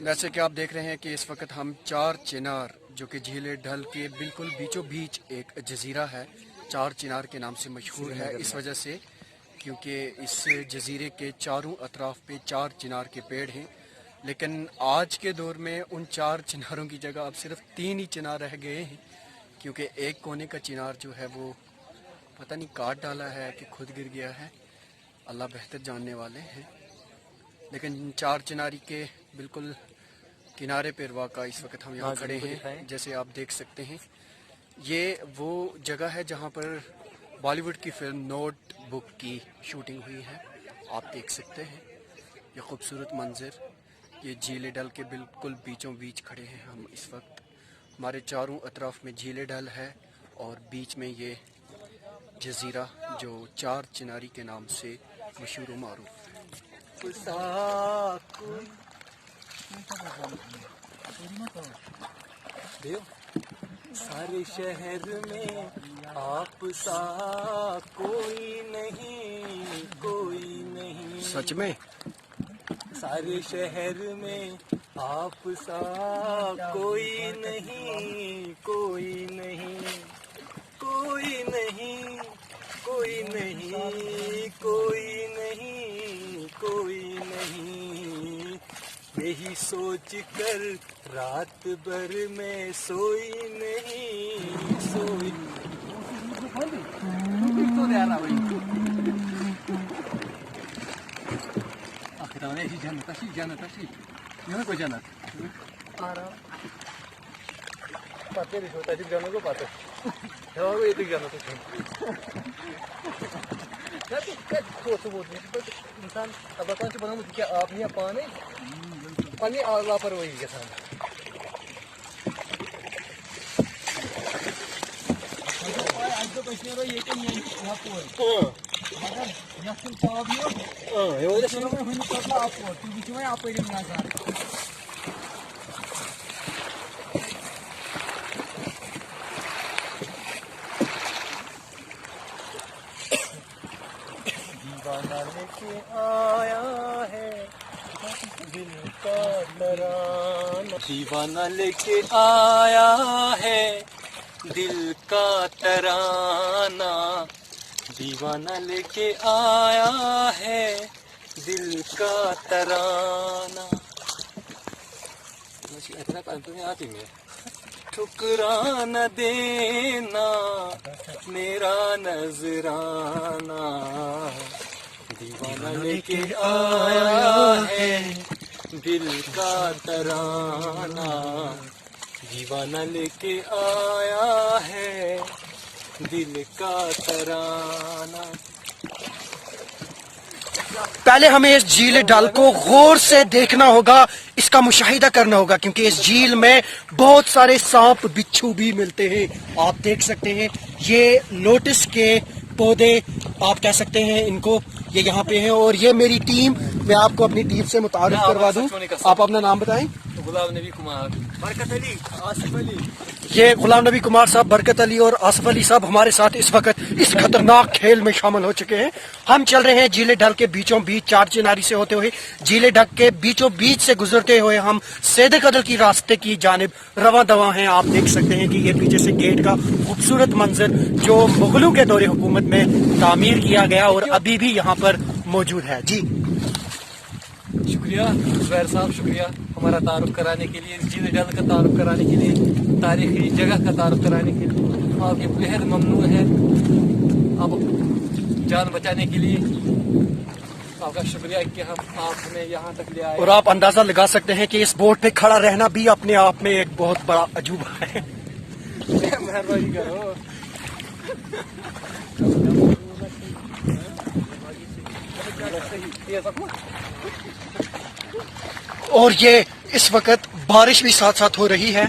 जैसे कि आप देख रहे हैं कि इस वक्त हम चार चिनार जो कि झील ढल के बिल्कुल बीचों बीच एक जजीरा है, चार चिनार के नाम से मशहूर है इस वजह से क्योंकि इस जजीरे के चारों अतराफ पे चार चिनार के पेड़ हैं। लेकिन आज के दौर में उन चार चिनारों की जगह अब सिर्फ 3 ही चिनार रह गए हैं क्योंकि एक कोने का चिनार जो है वो पता नहीं काट डाला है कि खुद गिर गया है, अल्लाह बेहतर जानने वाले हैं। लेकिन चार चिनारी के बिल्कुल किनारे पर वाक़ा इस वक्त हम यहाँ खड़े हैं। जैसे आप देख सकते हैं ये वो जगह है जहाँ पर बॉलीवुड की फिल्म नोट बुक की शूटिंग हुई है। आप देख सकते हैं ये खूबसूरत मंजर, ये झील डल के बिल्कुल बीचों बीच खड़े हैं हम इस वक्त। हमारे चारों अतराफ में झील डल है और बीच में ये जजीरा जो चार चिनारी के नाम से मशहूर व मारूफ है। सारे शहर में आप सा कोई नहीं, कोई नहीं। सच में सारे शहर में आप सा कोई नहीं, कोई नहीं, कोई नहीं, कोई नहीं, कोई नहीं, कोई नहीं। यही सोच कर रात भर में सोई नहीं, सोई। इंसान अब बताओ बनाऊँ क्या आप नहीं पाने पानी लापरवाही के साथ दीवाना लेके आया है दिल का तराना, दीवाना लेके आया है दिल का तराना, दीवाना लेके आया है दिल का तराना। इतना काम तो नहीं आती मैं। ठुकरा न देना मेरा नजराना, दीवाना लेके आया है दिल का तराना, दीवाना लेके आया है दिल का तराना। पहले हमें इस झील डल को गौर से देखना होगा, इसका मुशाहिदा करना होगा क्योंकि इस झील में बहुत सारे सांप बिच्छू भी मिलते हैं। आप देख सकते हैं ये लोटस के पौधे आप कह सकते हैं इनको, ये यहाँ पे हैं। और ये मेरी टीम, मैं आपको अपनी टीम से मुतारिफ करवा दूं। आप अपना नाम बताएं। गुलाम नबी कुमार, बरकत अली, आसिफ अली। ये गुलाम नबी कुमार साहब, बरकत अली और आसिफ अली साहब हमारे साथ इस वक्त इस खतरनाक खेल में शामिल हो चुके हैं। हम चल रहे हैं झील ढल के बीचों बीच, चार चिनारी से होते हुए झील ढल के बीचों बीच से गुजरते हुए हम सैद कदल की रास्ते की जानिब रवां दवा हैं। आप देख सकते हैं कि ये पीछे से गेट का खूबसूरत मंजर जो मुगलों के दौरे हुकूमत में तामीर किया गया और अभी भी यहाँ पर मौजूद है। जी शुक्रिया ज़ुबैर साहब, शुक्रिया हमारा तारुफ कराने के लिए, झील डल का तारुफ कराने के लिए, तारीखी जगह का तारुफ कराने के लिए। आपके बेहद ममनून है, आप जान बचाने के लिए आपका शुक्रिया कि आप हमें यहाँ तक ले आए। और आप अंदाजा लगा सकते हैं कि इस बोट पे खड़ा रहना भी अपने आप में एक बहुत बड़ा अजूबा है। मेहरबानी करो। और ये इस वक्त बारिश भी साथ साथ हो रही है।